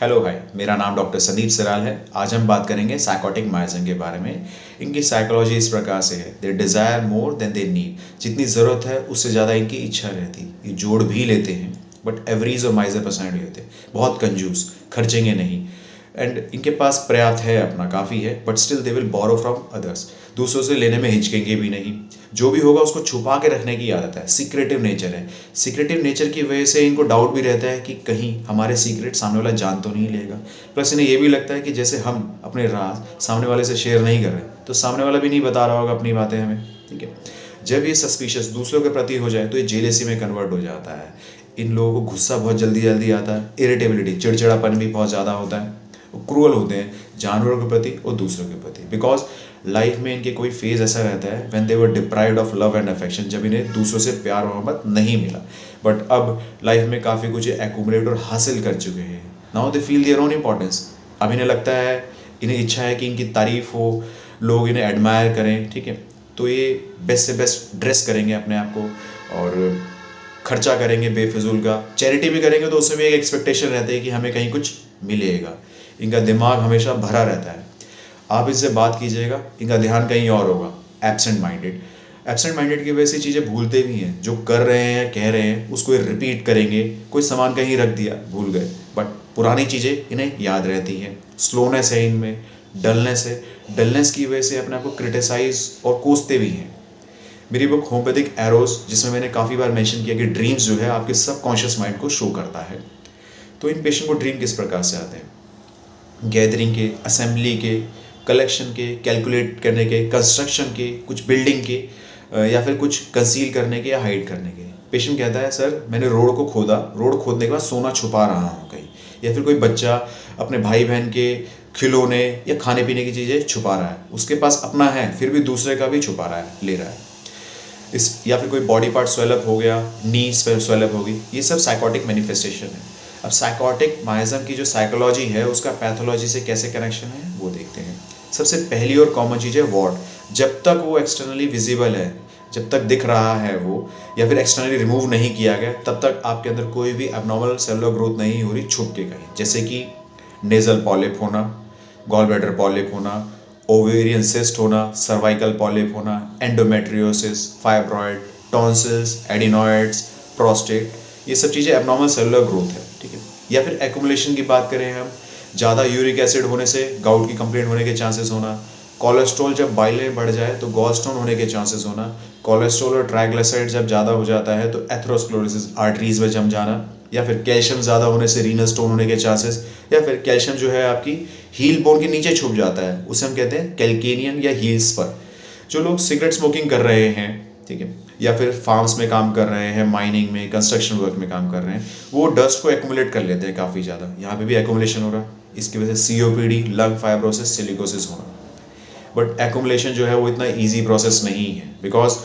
Hello hi, मेरा नाम doctor Sandeep सराल है। आज हम बात करेंगे साइकोटिक माइजन के बारे में। इनकी साइकोलॉजी इस प्रकार से है, they desire more than they need. जितनी ज़रूरत है उससे ज़्यादा इनकी इच्छा रहती। ये जोड़ भी लेते हैं बट एवरेज और माइजर पर्सनैलिटी होते हैं, बहुत कंजूस, खर्चेंगे नहीं। एंड इनके पास पर्याप्त है, अपना काफ़ी है, but still they will borrow from others. दूसरों से लेने में हिचकेंगे भी नहीं। जो भी होगा उसको छुपा के रखने की आदत है, सीक्रेटिव नेचर है। सीक्रेटिव नेचर की वजह से इनको डाउट भी रहता है कि कहीं हमारे सीक्रेट सामने वाला जान तो नहीं लेगा। प्लस इन्हें ये भी लगता है कि जैसे हम अपने राज सामने वाले से शेयर नहीं कर रहे तो सामने वाला भी नहीं बता रहा होगा अपनी बातें हमें। ठीक है, जब ये सस्पिशियस दूसरों के प्रति हो जाए तो ये जेलेसी में कन्वर्ट हो जाता है। इन लोगों को गुस्सा बहुत जल्दी जल्दी आता है, इरिटेबिलिटी, चिड़चिड़ापन भी बहुत ज़्यादा होता है। क्रूअल होते हैं जानवरों के प्रति और दूसरों के प्रति, बिकॉज लाइफ में इनके कोई फेज ऐसा रहता है when they were deprived of love and affection, जब इन्हें दूसरों से प्यार मोहब्बत नहीं मिला। बट अब लाइफ में काफ़ी कुछ एक्यूमुलेट और हासिल कर चुके हैं। Now they feel their own importance. अब इन्हें लगता है, इन्हें इच्छा है कि इनकी तारीफ हो, लोग इन्हें एडमायर करें। ठीक है, तो ये बेस्ट से बेस्ट ड्रेस करेंगे अपने आप को और खर्चा करेंगे बेफिजूल का। चैरिटी भी करेंगे तो उसमें भी एक एक्सपेक्टेशन रहता है कि हमें कहीं कुछ मिलेगा। इनका दिमाग हमेशा भरा रहता है। आप इससे बात कीजिएगा, इनका ध्यान कहीं और होगा। एब्सेंट माइंडेड, एब्सेंट माइंडेड की वजह से चीज़ें भूलते भी हैं। जो कर रहे हैं, कह रहे हैं, उसको रिपीट करेंगे। कोई सामान कहीं रख दिया, भूल गए, बट पुरानी चीज़ें इन्हें याद रहती हैं। स्लोनेस है इनमें, डलनेस है। डलनेस की वजह से अपने आप को क्रिटिसाइज और कोसते भी हैं। मेरी बुक होम्योपैथिक एरोज, जिसमें मैंने काफ़ी बार मेंशन किया कि ड्रीम्स जो है आपके सबकॉन्शियस माइंड को शो करता है। तो इन पेशेंट को ड्रीम किस प्रकार से आते हैं? गैदरिंग के, असेंबली के, कलेक्शन के, कैलकुलेट करने के, कंस्ट्रक्शन के, कुछ बिल्डिंग के, या फिर कुछ कंसील करने के या हाइड करने के। पेशेंट कहता है, सर मैंने रोड को खोदा, रोड खोदने के बाद सोना छुपा रहा हूँ कहीं। या फिर कोई बच्चा अपने भाई बहन के खिलौने या खाने पीने की चीज़ें छुपा रहा है। उसके पास अपना है फिर भी दूसरे का भी छुपा रहा है, ले रहा है। या फिर कोई बॉडी पार्ट स्वेलअप हो गया, नीज पे स्वेलअप होगी, ये सब साइकोटिक मैनिफेस्टेशन है। अब साइकोटिक माइजम की जो साइकोलॉजी है उसका पैथोलॉजी से कैसे कनेक्शन है वो देखते हैं। सबसे पहली और कॉमन चीज़ है वॉट। जब तक वो एक्सटर्नली विजिबल है, जब तक दिख रहा है वो, या फिर एक्सटर्नली रिमूव नहीं किया गया, तब तक आपके अंदर कोई भी एबनॉर्मल सेलुलर ग्रोथ नहीं हो रही छुप के कहीं। जैसे कि नेजल पॉलिप होना, गॉल ब्लैडर पॉलिप होना, ओवेरियन सिस्ट होना, सर्वाइकल पॉलिप होना, endometriosis, fibroid, tonsils, adenoids, prostate, ये सब चीज़ें एबनॉर्मल सेलुलर ग्रोथ है। ठीक है, या फिर एक्यूमुलेशन की बात करें हम, ज़्यादा यूरिक एसिड होने से गाउट की कंप्लेंट होने के चांसेस होना, कोलेस्ट्रॉल जब बाइल में बढ़ जाए तो गॉलस्टोन होने के चांसेस होना, कोलेस्ट्रॉल और ट्राइग्लिसराइड जब ज़्यादा हो जाता है तो एथेरोस्क्लेरोसिस, आर्टरीज में जम जाना, या फिर कैल्शियम ज़्यादा होने से रीनल स्टोन होने के चांसेस, या फिर कैल्शियम जो है आपकी हील बोन के नीचे छुप जाता है, उसे हम कहते हैं कैल्केनियन या हील्स पर। जो लोग सिगरेट स्मोकिंग कर रहे हैं, ठीक है, या फिर फार्म्स में काम कर रहे हैं, माइनिंग में, कंस्ट्रक्शन वर्क में काम कर रहे हैं, वो डस्ट को एक्यूमुलेट कर लेते हैं काफ़ी ज़्यादा। यहाँ पे भी एक्यूमुलेशन हो रहा है। इसकी वजह से COPD, लंग फाइब्रोसिस, सिलिकोसिस होना। बट एक्यूमुलेशन जो है वो इतना ईजी प्रोसेस नहीं है, बिकॉज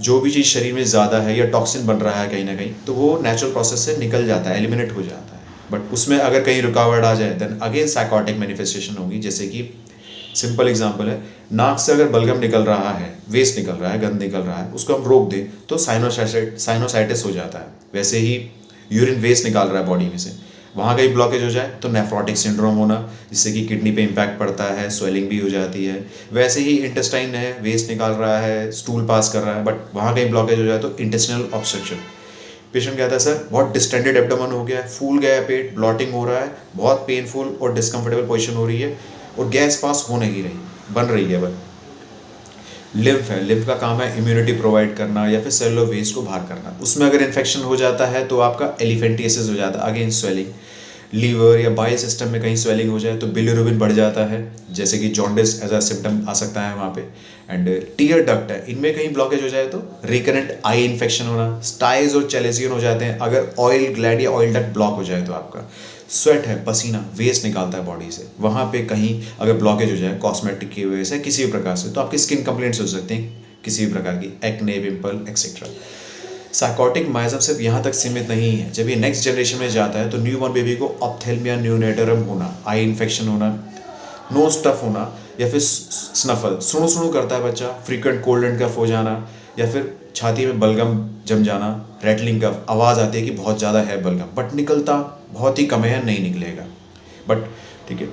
जो भी चीज़ शरीर में ज़्यादा है या टॉक्सिन बन रहा है कहीं ना कहीं, तो वो नेचुरल प्रोसेस से निकल जाता है, एलिमिनेट हो जाता है। बट उसमें अगर कहीं रुकावट आ जाए देन अगेन साइकोटिक मैनिफेस्टेशन होगी। जैसे कि सिंपल एग्जांपल है, नाक से अगर बलगम निकल रहा है, वेस्ट निकल रहा है, गंद निकल रहा है, उसको हम रोक दें तो साइनोसाइटिस हो जाता है। वैसे ही यूरिन वेस्ट निकाल रहा है बॉडी में से, वहाँ कहीं ब्लॉकेज हो जाए तो नेफ्रोटिक सिंड्रोम होना, जिससे कि किडनी पे इम्पैक्ट पड़ता है, स्वेलिंग भी हो जाती है। वैसे ही इंटेस्टाइन है, वेस्ट निकाल रहा है, स्टूल पास कर रहा है, बट वहाँ कहीं ब्लॉकेज हो जाए तो इंटेस्टिनल ऑब्स्ट्रक्शन। पेशेंट कहता है, सर बहुत डिस्टेंडेड एब्डोमेन हो गया है, फूल गया है पेट, ब्लॉटिंग हो रहा है, बहुत पेनफुल और डिस्कम्फर्टेबल पोजिशन हो रही है, और गैस पास हो नहीं रही, बन रही है बस। लिम्फ है, लिम्फ का काम है इम्यूनिटी प्रोवाइड करना या फिर सेलुलर वेस्ट को बाहर करना। उसमें अगर इन्फेक्शन हो जाता है तो आपका एलिफेंटियासिस हो जाता है, अगेन स्वेलिंग। लीवर या बाइल सिस्टम में कहीं स्वेलिंग हो जाए तो बिलिरुबिन बढ़ जाता है, जैसे कि जॉन्डिस एज अ सिम्टम आ सकता है वहाँ पे। एंड टीयर डक्ट है, इनमें कहीं ब्लॉकेज हो जाए तो रिकरेंट आई इन्फेक्शन होना। स्टाइज और चैलेजियन हो जाते हैं अगर ऑयल ग्लैंड या ऑयल डक्ट ब्लॉक हो जाए तो आपका। स्वेट है, पसीना, वेस्ट निकालता है बॉडी से, वहाँ पे कहीं अगर ब्लॉकेज हो जाए कॉस्मेटिक की वजह से, किसी भी प्रकार से, तो आपकी स्किन कंप्लेंट्स हो सकती हैं किसी भी प्रकार की, acne, pimple, etcetera. Psychotic miasm सिर्फ यहाँ तक सीमित नहीं है। जब ये नेक्स्ट जनरेशन में जाता है तो न्यूबॉर्न बेबी को ऑप्थेल्मिया न्यूनेटरम होना, आई इन्फेक्शन होना, नोज स्टफ होना, या फिर स्नफल, सुणु सुणु करता है बच्चा, फ्रीक्वेंट कोल्ड एंड कफ हो जाना, या फिर छाती में बलगम जम जाना, रैटलिंग कफ, आवाज़ आती है कि बहुत ज़्यादा है बलगम, बट निकलता बहुत ही कम है, नहीं निकलेगा। बट ठीक है।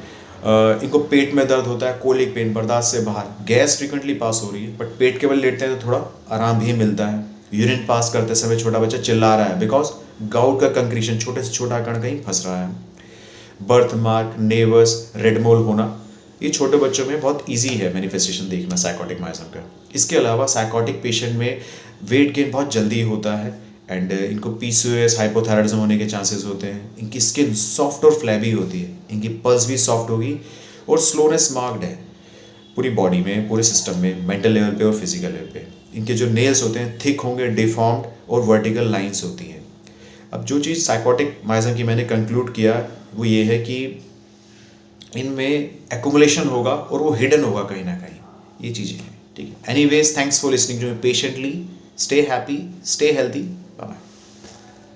इनको पेट में दर्द होता है, कोलिक पेन, बर्दाश्त से बाहर, गैस फ्रिक्वेंटली पास हो रही है बट पेट के बल लेटते हैं तो थोड़ा आराम भी मिलता है। यूरिन पास करते समय छोटा बच्चा चिल्ला रहा है बिकॉज गाउट का कंक्रीशन, छोटे से छोटा कण कहीं फंस रहा है। बर्थ मार्क, नेवर्स, रेड मोल होना, ये छोटे बच्चों में बहुत इजी है मैनिफेस्टेशन देखना साइकोटिक माइजम का। इसके अलावा साइकोटिक पेशेंट में वेट गेन बहुत जल्दी होता है एंड इनको पीसीओएस, हाइपोथायराइडिज्म होने के चांसेस होते हैं। इनकी स्किन सॉफ्ट और फ्लैबी होती है, इनकी पल्स भी सॉफ्ट होगी और स्लोनेस मार्क्ड है पूरी बॉडी में, पूरे सिस्टम में, मेंटल लेवल पे और फिजिकल लेवल पे। इनके जो नेल्स होते हैं थिक होंगे, डिफॉर्म्ड और वर्टिकल लाइंस होती हैं। अब जो चीज़ साइकोटिक माइजम की मैंने कंक्लूड किया वो ये है कि इनमें एक्यूमुलेशन होगा और वो हिडन होगा कहीं ना कहीं, ये चीज़ें हैं। ठीक है, anyways thanks for listening to me patiently. Stay happy, stay healthy,